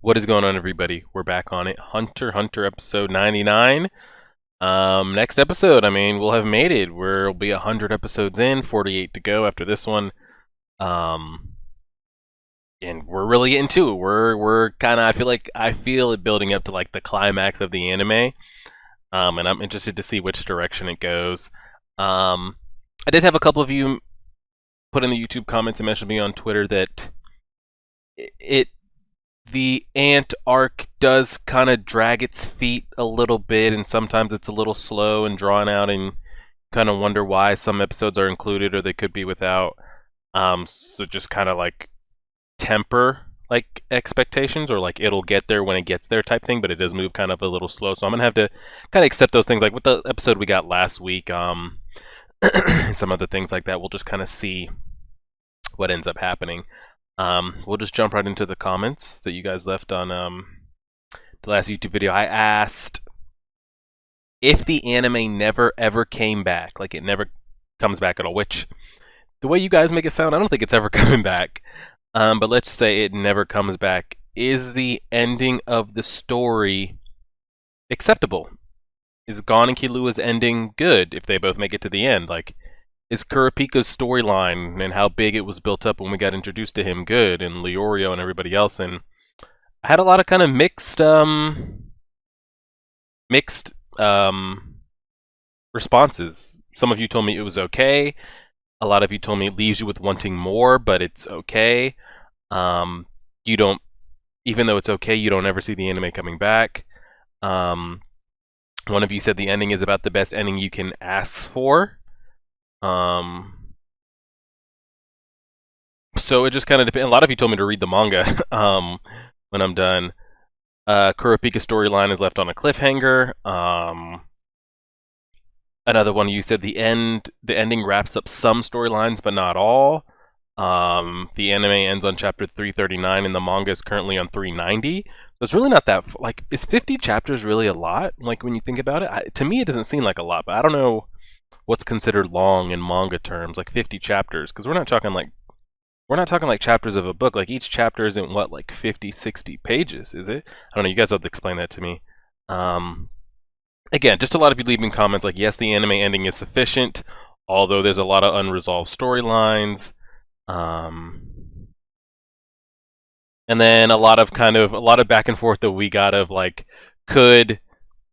What is going on, everybody? We're back on it. Hunter x Hunter episode 99. Next episode, I mean, we'll have made it. We'll be 100 episodes in, 48 to go after this one. Um, and we're really getting to it. We're kind of, I feel it building up to like the climax of the anime. And I'm interested to see which direction it goes. I did have a couple of you put in the YouTube comments and mention me on Twitter that it the ant arc does kind of drag its feet a little bit, and sometimes it's a little slow and drawn out, and kind of wonder why some episodes are included or they could be without. So just kind of like temper like expectations, or like it'll get there when it gets there type thing, but it does move kind of a little slow. So I'm gonna have to kind of accept those things. Like with the episode we got last week, some other things like that. We'll just kind of see what ends up happening. We'll just jump right into the comments that you guys left on the last YouTube video. I asked if the anime never ever came back, like it never comes back at all, which the way you guys make it sound, I don't think it's ever coming back. But let's say it never comes back. Is the ending of the story acceptable? Is Gon and Killua's ending good if they both make it to the end? Like, is Kurapika's storyline and how big it was built up when we got introduced to him good, and Leorio and everybody else? And I had a lot of kind of mixed responses. Some of you told me it was okay. A lot of you told me it leaves you with wanting more, but it's okay. You don't, even though it's okay, you don't ever see the anime coming back. One of you said the ending is about the best ending you can ask for. So it just kind of depends. A lot of you told me to read the manga when I'm done. Kurapika's storyline is left on a cliffhanger. Another one, you said the ending wraps up some storylines, but not all. The anime ends on chapter 339, and the manga is currently on 390. So it's really not that like. Is 50 chapters really a lot? Like when you think about it, to me it doesn't seem like a lot, but I don't know what's considered long in manga terms, like 50 chapters, because we're not talking like chapters of a book. Like each chapter isn't what, like 50, 60 pages, is it? I don't know. You guys have to explain that to me. Again, just a lot of you leaving comments like, yes, the anime ending is sufficient, although there's a lot of unresolved storylines. And then a lot of back and forth that we got of like, could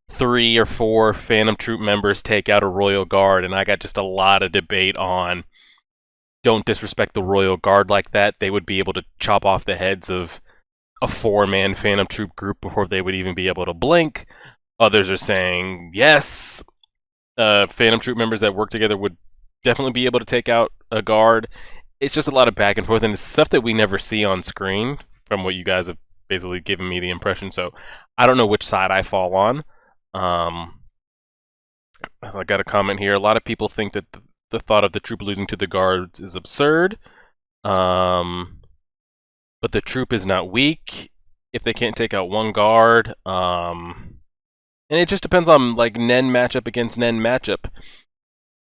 3 or 4 Phantom Troop members take out a Royal Guard? And I got just a lot of debate on, don't disrespect the Royal Guard like that. They would be able to chop off the heads of a 4-man Phantom Troop group before they would even be able to blink. Others are saying, yes, Phantom Troop members that work together would definitely be able to take out a guard. It's just a lot of back and forth, and it's stuff that we never see on screen from what you guys have basically given me the impression. So I don't know which side I fall on. I got a comment here. A lot of people think that the thought of the troop losing to the guards is absurd. But the troop is not weak if they can't take out one guard. And it just depends on like Nen matchup against Nen matchup.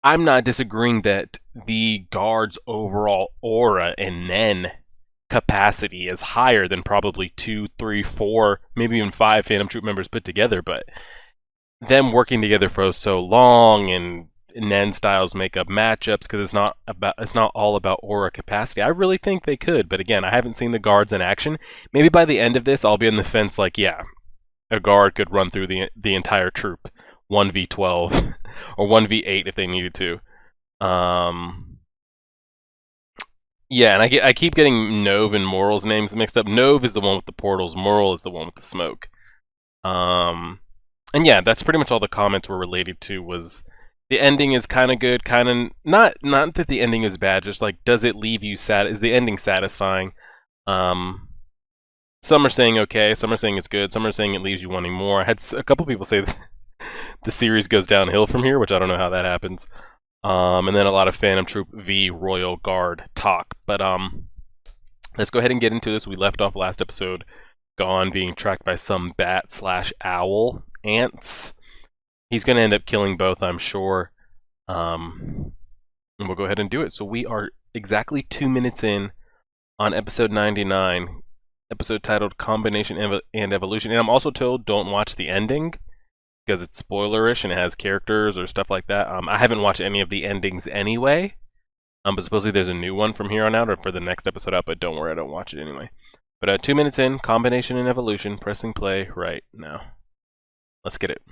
I'm not disagreeing that the guard's overall aura and Nen capacity is higher than probably 2, 3, 4, maybe even 5 Phantom Troop members put together, but them working together for so long and Nen styles make up matchups because it's not all about aura capacity. I really think they could, but again, I haven't seen the guards in action. Maybe by the end of this, I'll be on the fence. Like, yeah, a guard could run through the entire troop, 1v12 or 1v8 if they needed to. Yeah, and I keep getting Nove and Moral's names mixed up. Nove is the one with the portals. Moral is the one with the smoke. And yeah, that's pretty much all the comments were related to. Was the ending is kind of good, kind of not that the ending is bad, just like, does it leave you sad? Is the ending satisfying? Some are saying okay, some are saying it's good, some are saying it leaves you wanting more. I had a couple people say that the series goes downhill from here, which I don't know how that happens. And then a lot of Phantom Troop v Royal Guard talk. But let's go ahead and get into this. We left off last episode, Gon being tracked by some bat/owl ants. He's going to end up killing both, I'm sure. And we'll go ahead and do it. So we are exactly 2 minutes in on episode 99. Episode titled Combination and Evolution. And I'm also told don't watch the ending because it's spoilerish and it has characters or stuff like that. I haven't watched any of the endings anyway. But supposedly there's a new one from here on out or for the next episode up, but don't worry, I don't watch it anyway. But 2 minutes in, Combination and Evolution, pressing play right now. Let's get it.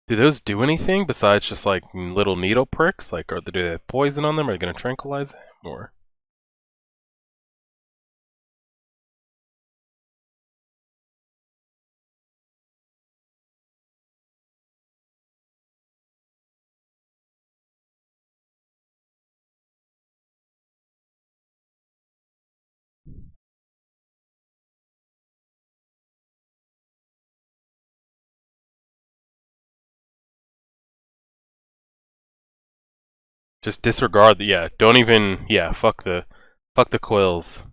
Do those do anything besides just like little needle pricks? Like, do they have poison on them? Are they going to tranquilize him? Or just disregard the, yeah, don't even, yeah, fuck the coils.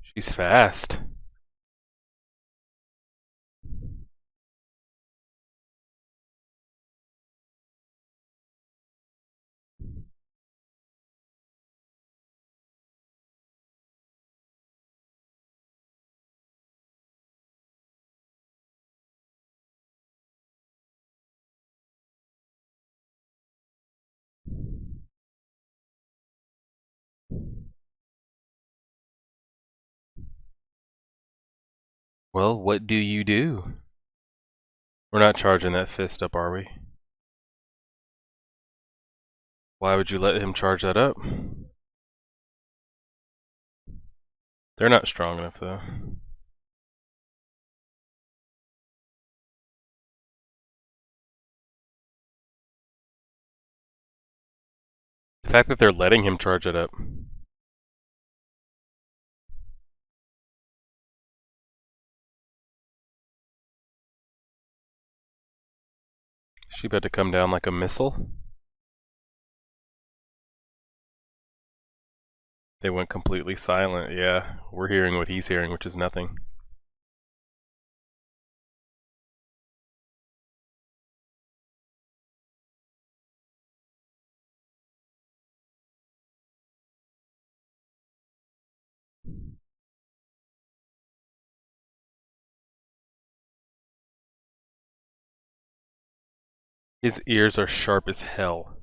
She's fast. Well, what do you do? We're not charging that fist up, are we? Why would you let him charge that up? They're not strong enough, though. The fact that they're letting him charge it up. She about to come down like a missile. They went completely silent. Yeah, we're hearing what he's hearing, which is nothing. His ears are sharp as hell.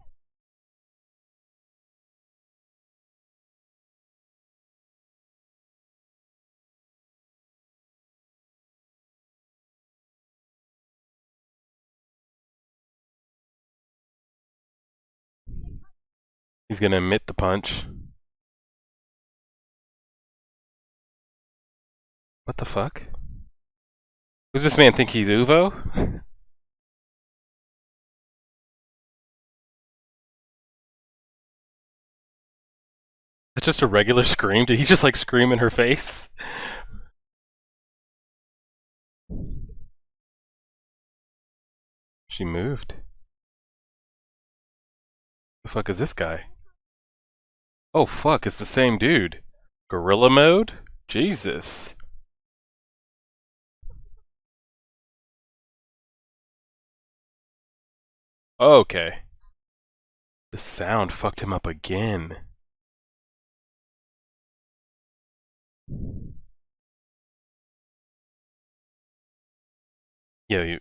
He's gonna emit the punch. What the fuck? Does this man think he's Uvo? It's just a regular scream. Did he just like scream in her face? She moved. The fuck is this guy? Oh fuck, it's the same dude. Gorilla mode? Jesus. Okay. The sound fucked him up again. Yeah,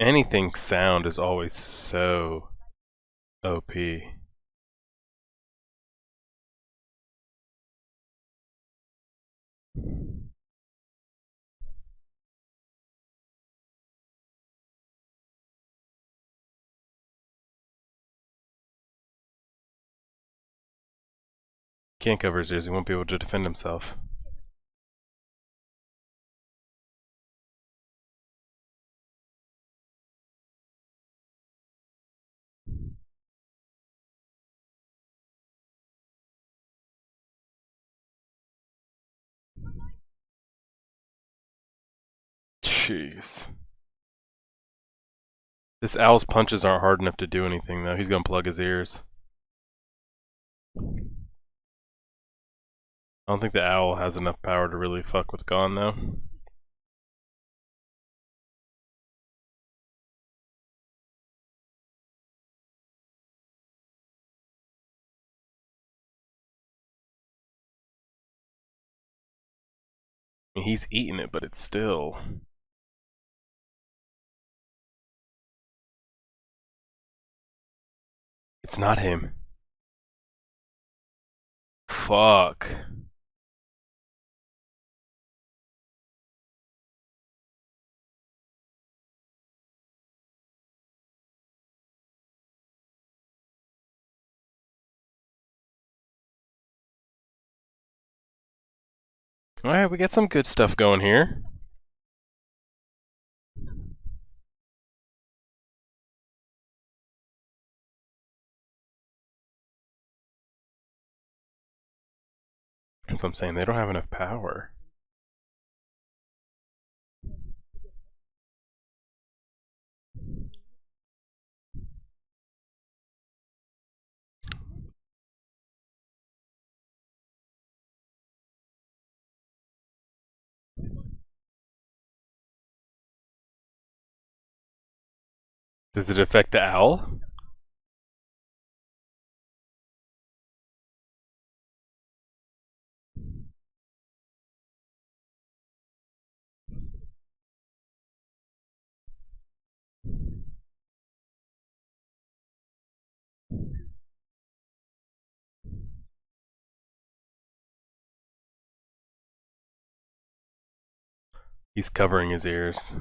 anything sound is always so OP. Can't cover his ears, he won't be able to defend himself. Jeez. This owl's punches aren't hard enough to do anything, though. He's gonna plug his ears. I don't think the owl has enough power to really fuck with Gon, though. I mean, he's eating it, but it's still... It's not him. Fuck. Alright, we got some good stuff going here. That's what I'm saying, they don't have enough power. Does it affect the owl? He's covering his ears.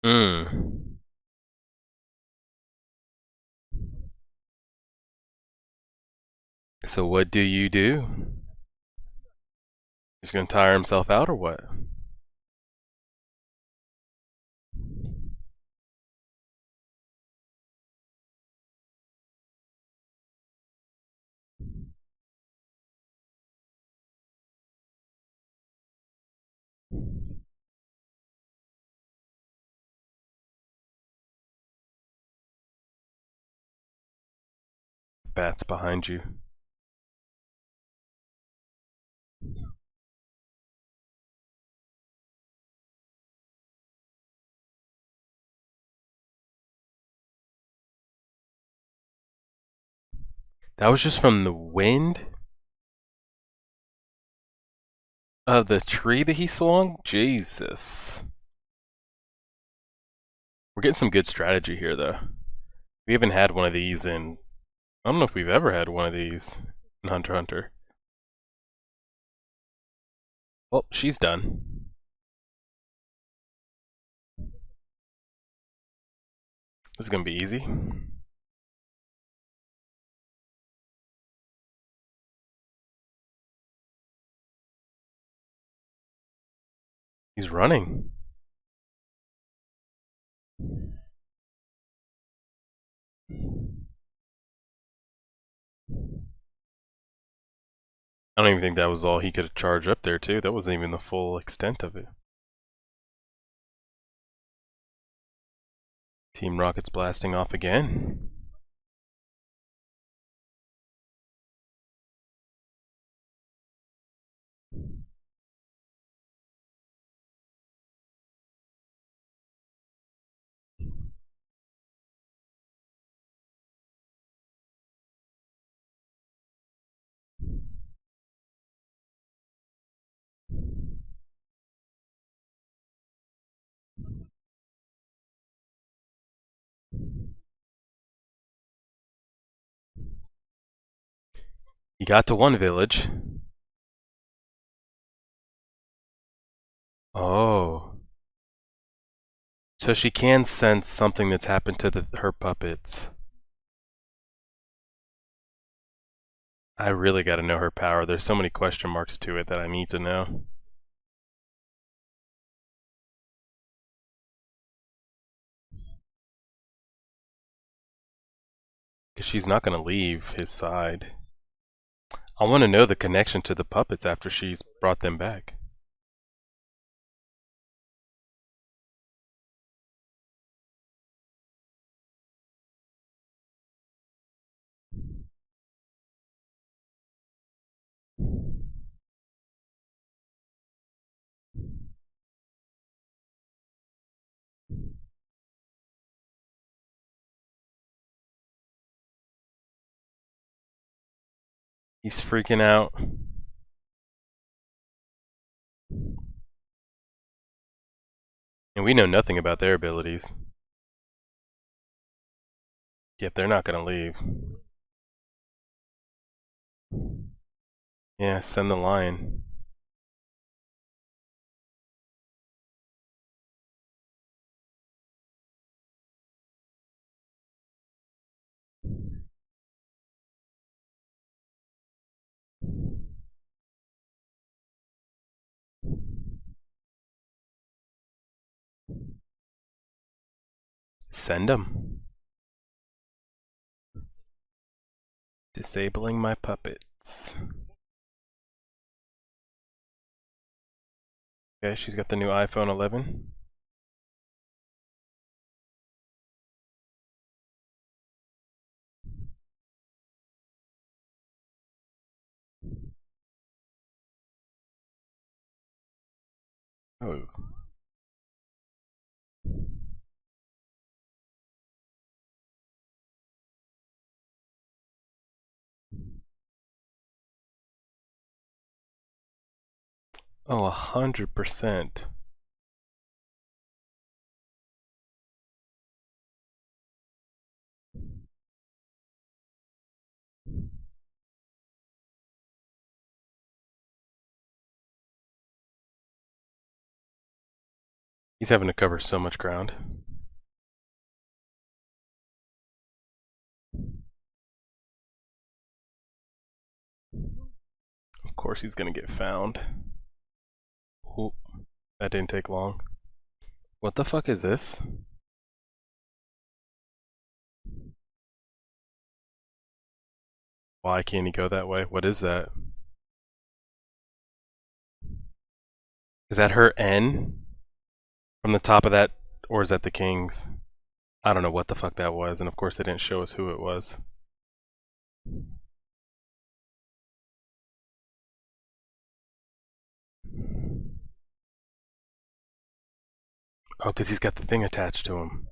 Hmm. So what do you do? He's gonna tire himself out or what? Bats behind you. That was just from the wind? Of the tree that he swung? Jesus. We're getting some good strategy here, though. We haven't had one of these in... I don't know if we've ever had one of these in Hunter x Hunter. Well, she's done. This is gonna be easy. He's running. I don't even think that was all he could charge up there, too. That wasn't even the full extent of it. Team Rocket's blasting off again. He got to one village. Oh. So she can sense something that's happened to her puppets. I really gotta know her power. There's so many question marks to it that I need to know. Because she's not gonna leave his side. I want to know the connection to the puppets after she's brought them back. He's freaking out. And we know nothing about their abilities. Yet they're not gonna leave. Yeah, send the lion. Send them. Disabling my puppets. Okay, she's got the new iPhone 11. Oh. Oh, 100%. He's having to cover so much ground. Of course he's gonna get found. Ooh, that didn't take long. What the fuck is this? Why can't he go that way? What is that? Is that her N? From the top of that? Or is that the king's? I don't know what the fuck that was, and of course they didn't show us who it was. Oh, because he's got the thing attached to him.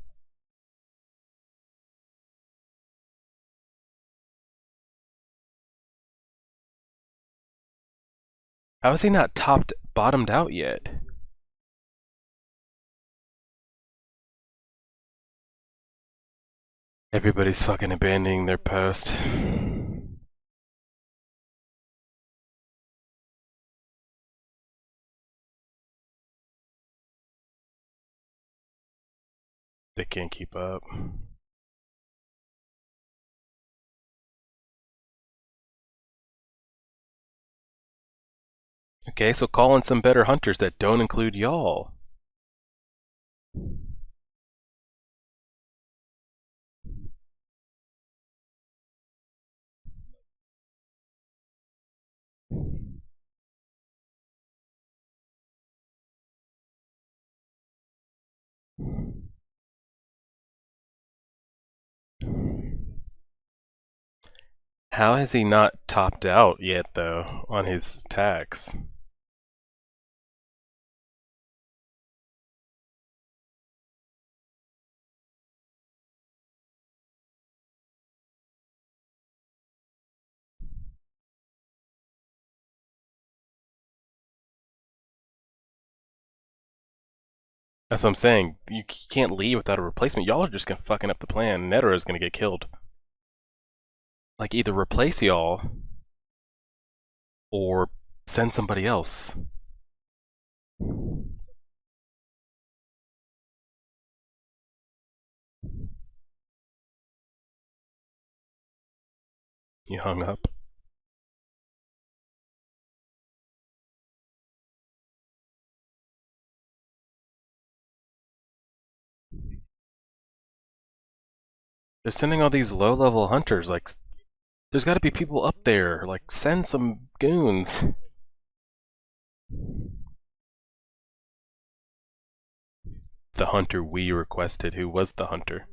How is he not bottomed out yet? Everybody's fucking abandoning their post. They can't keep up. Okay, so call in some better hunters that don't include y'all. How has he not topped out yet, though, on his tax? That's what I'm saying. You can't leave without a replacement. Y'all are just gonna fucking up the plan. Netero is gonna get killed. Like, either replace y'all or send somebody else. He hung up. They're sending all these low-level hunters. Like, there's got to be people up there. Like, send some goons. The hunter we requested. Who was the hunter?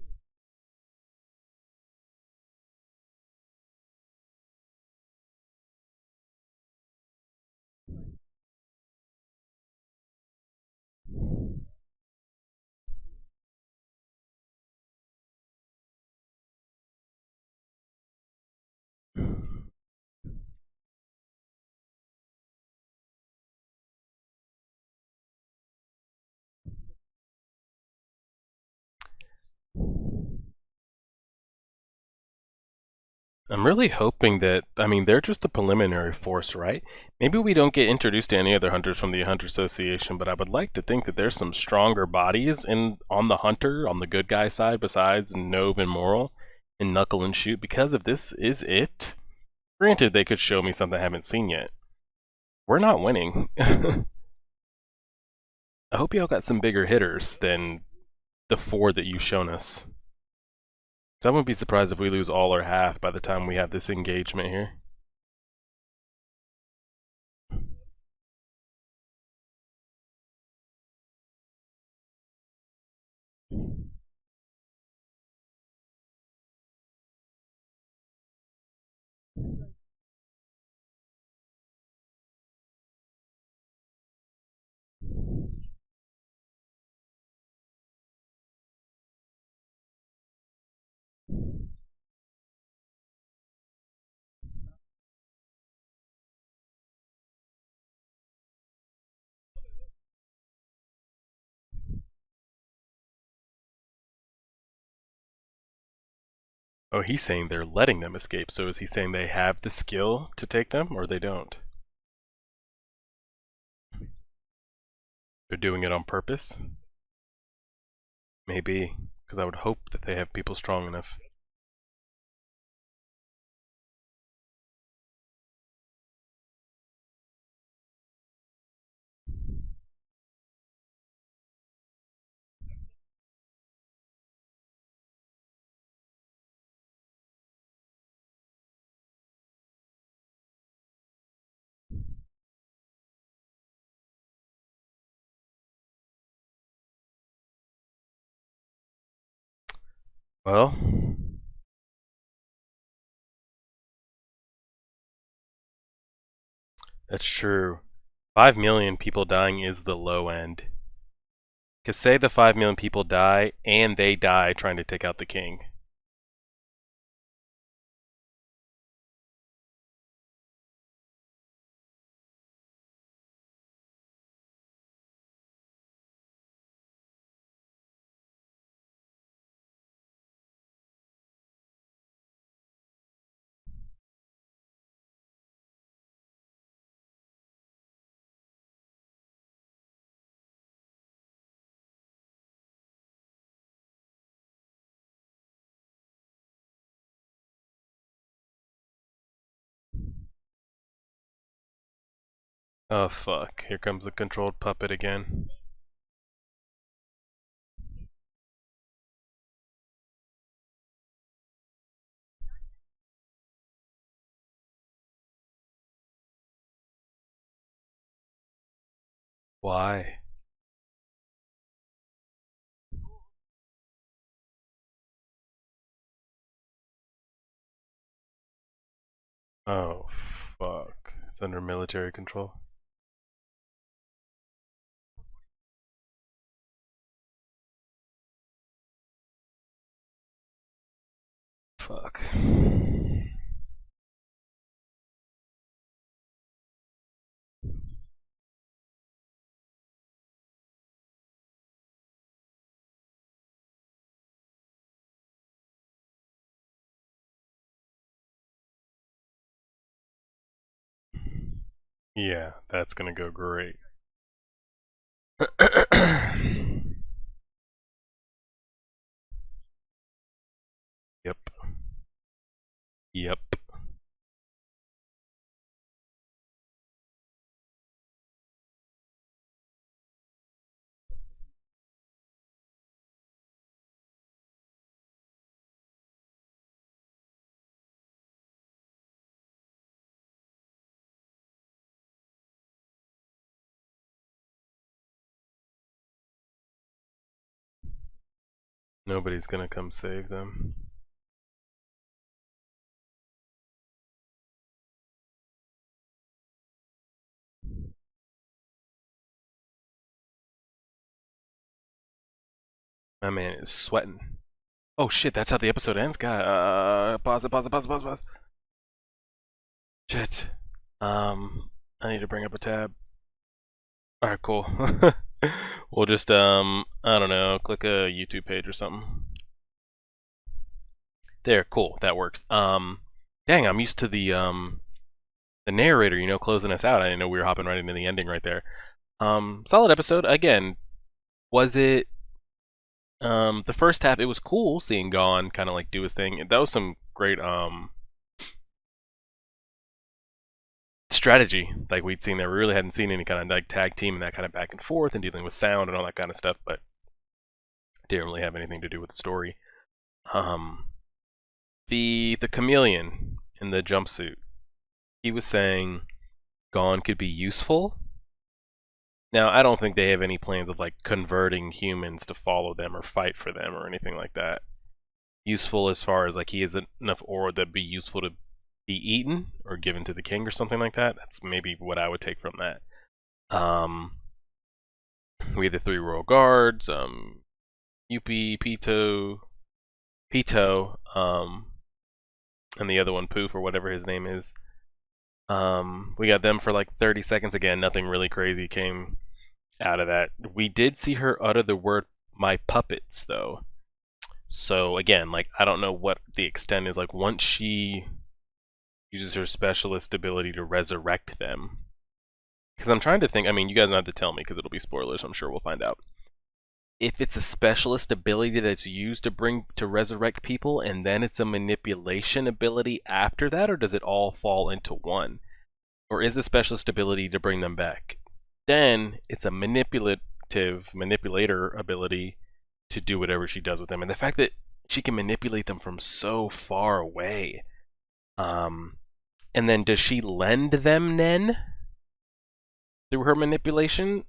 I'm really hoping that, I mean, they're just the preliminary force, right? Maybe we don't get introduced to any other hunters from the Hunter Association, but I would like to think that there's some stronger bodies on the Hunter, on the good guy side, besides Nove and Moral, and Knuckle and Shoot, because if this is it, granted they could show me something I haven't seen yet. We're not winning. I hope y'all got some bigger hitters than the 4 that you've shown us. So I wouldn't be surprised if we lose all or half by the time we have this engagement here. Oh, he's saying they're letting them escape. So is he saying they have the skill to take them, or they don't? They're doing it on purpose? Maybe, because I would hope that they have people strong enough. Well, that's true. 5 million people dying is the low end. Because say the 5 million people die, and they die trying to take out the king. Oh fuck, here comes the controlled puppet again. Why? Oh fuck. It's under military control. Fuck. Yeah, that's gonna go great. Yep. Yep. Nobody's gonna come save them. My man is sweating. Oh shit, that's how the episode ends? God, pause it, pause it, pause it, pause it, pause it. Shit. I need to bring up a tab. Alright, cool. We'll just, I don't know, click a YouTube page or something. There, cool, that works. Dang, I'm used to the narrator, you know, closing us out. I didn't know we were hopping right into the ending right there. Solid episode. Again, was it the first half? It was cool seeing Gon kind of like do his thing. That was some great strategy like we'd seen there. We really hadn't seen any kind of like tag team and that kind of back and forth and dealing with sound and all that kind of stuff, but it didn't really have anything to do with the story. The chameleon in the jumpsuit, he was saying Gon could be useful. Now, I don't think they have any plans of like converting humans to follow them or fight for them or anything like that. Useful as far as like he has enough aura that'd be useful to be eaten or given to the king or something like that. That's maybe what I would take from that. We had the 3 royal guards, Yuppie, Pito, and the other one, Poof, or whatever his name is. We got them for like 30 seconds. Again, nothing really crazy came out of that. We did see her utter the word "my puppets," though. So again, like I don't know what the extent is. Like once she uses her specialist ability to resurrect them, because I'm trying to think. I mean, you guys don't have to tell me because it'll be spoilers. I'm sure we'll find out. If it's a specialist ability that's used to resurrect people, and then it's a manipulation ability after that, or does it all fall into one? Or is the specialist ability to bring them back? Then it's a manipulator ability to do whatever she does with them. And the fact that she can manipulate them from so far away. And then does she lend them Nen through her manipulation?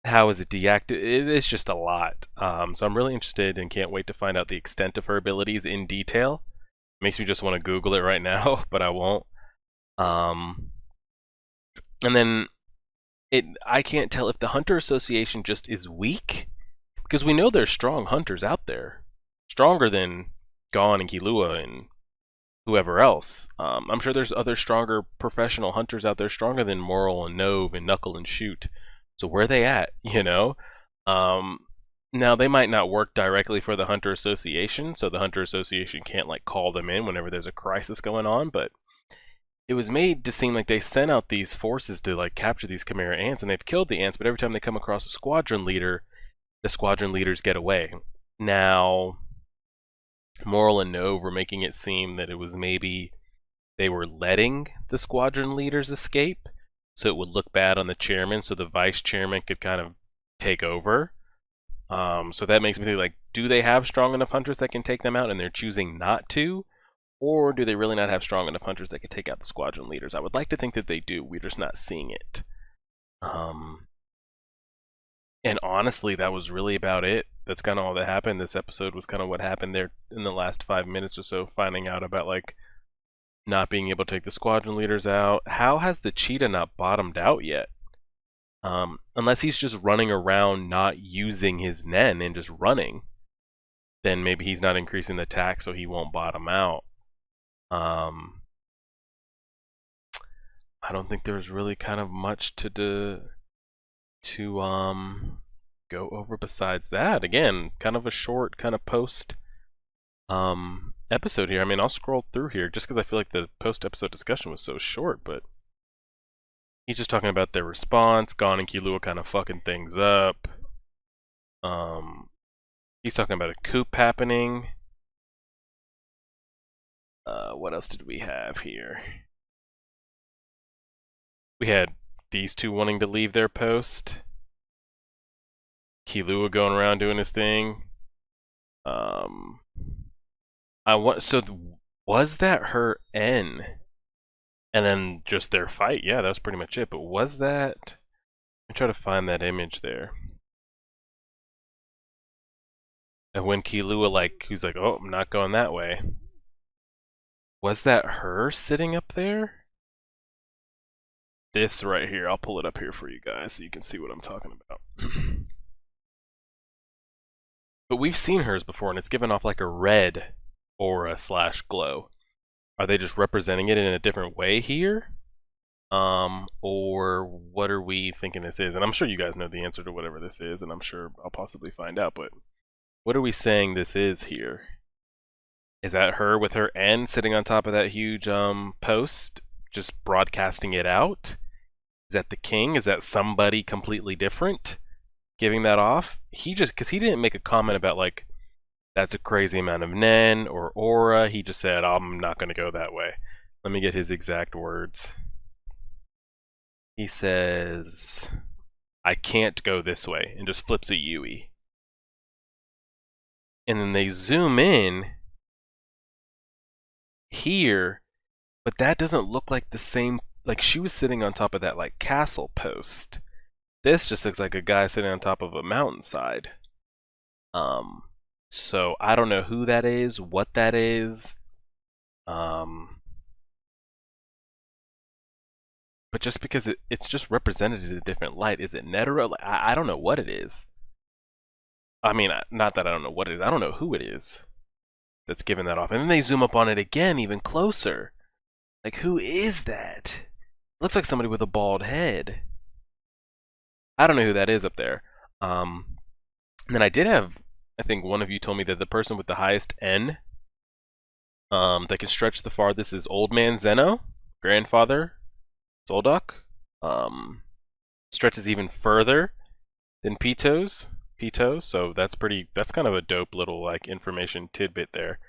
How is it deactivated? It's just a lot. So I'm really interested and can't wait to find out the extent of her abilities in detail. Makes me just want to Google it right now, but I won't. And then I can't tell if the Hunter Association just is weak, because we know there's strong hunters out there, stronger than Gon and Killua and whoever else. I'm sure there's other stronger professional hunters out there, stronger than Moral and Nove and Knuckle and Shoot. So where are they at? You know. Now they might not work directly for the Hunter Association, so the Hunter Association can't like call them in whenever there's a crisis going on, but it was made to seem like they sent out these forces to like capture these Chimera ants, and they've killed the ants, but every time they come across a squadron leader, the squadron leaders get away. Now, Moral and Nove were making it seem that it was maybe they were letting the squadron leaders escape, so it would look bad on the chairman, so the vice chairman could kind of take over. So that makes me think, like, do they have strong enough hunters that can take them out and they're choosing not to? Or do they really not have strong enough hunters that can take out the squadron leaders? I would like to think that they do. We're just not seeing it. And honestly, that was really about it. That's kind of all that happened. This episode was kind of what happened there in the last 5 minutes or so, finding out about, like, not being able to take the squadron leaders out. How has the cheetah not bottomed out yet? Unless he's just running around not using his Nen and just running, then maybe he's not increasing the attack so he won't bottom out. I don't think there's really kind of much to go over besides that. Again, kind of a short kind of post episode here. I mean, I'll scroll through here just because I feel like the post episode discussion was so short, but he's just talking about their response. Gon and Killua kind of fucking things up. He's talking about a coup happening. What else did we have here? We had these two wanting to leave their post. Killua going around doing his thing. Was that her N? And then just their fight? Yeah, that was pretty much it. But was that? Let me try to find that image there. And when Killua who's like, oh, I'm not going that way. Was that her sitting up there? This right here, I'll pull it up here for you guys so you can see what I'm talking about. But we've seen hers before, and it's given off like a red aura / glow. Are they just representing it in a different way here? Or what are we thinking this is? And I'm sure you guys know the answer to whatever this is, and I'm sure I'll possibly find out, but what are we saying this is here? Is that her with her N sitting on top of that huge post, just broadcasting it out? Is that the king? Is that somebody completely different giving that off? Because he didn't make a comment about, like, that's a crazy amount of Nen or aura. He just said, I'm not going to go that way. Let me get his exact words. He says, I can't go this way, and just flips a Yui. And then they zoom in here, but that doesn't look like the same. Like, she was sitting on top of that, like, castle post. This just looks like a guy sitting on top of a mountainside. So I don't know who that is, what that is. But just because it's just represented in a different light, is it Netero? Like, I don't know what it is. I mean, not that I don't know what it is. I don't know who it is that's giving that off. And then they zoom up on it again, even closer. Like, who is that? Looks like somebody with a bald head. I don't know who that is up there. And then I did have, I think one of you told me that the person with the highest N that can stretch the farthest is Old Man Zeno, grandfather Zoldyck. Stretches even further than Pito, so that's kind of a dope little, like, information tidbit there.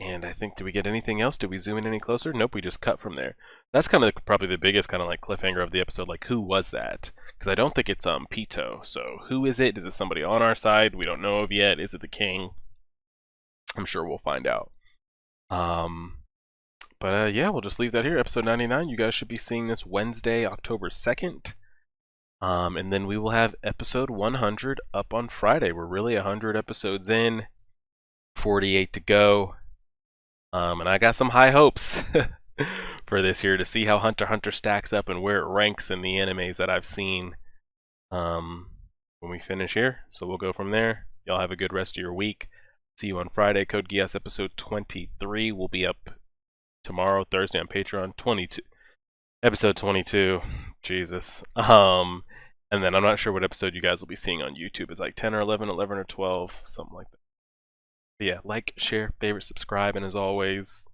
And I think, did we get anything else? Did we zoom in any closer? Nope, we just cut from there. That's kind of probably the biggest kind of, like, cliffhanger of the episode. Like, who was that? Because I don't think it's Pito. So who is it? Is it somebody on our side we don't know of yet? Is it the king? I'm sure we'll find out. But yeah, we'll just leave that here. Episode 99. You guys should be seeing this Wednesday, October 2nd. And then we will have episode 100 up on Friday. We're really 100 episodes in, 48 to go. And I got some high hopes for this year to see how Hunter x Hunter stacks up and where it ranks in the animes that I've seen when we finish here. So we'll go from there. Y'all have a good rest of your week. See you on Friday. Code Geass episode 23 will be up tomorrow, Thursday on Patreon. Episode 22. Jesus. And then I'm not sure what episode you guys will be seeing on YouTube. It's like 10 or 11, 11 or 12, something like that. But yeah, like, share, favorite, subscribe, and as always,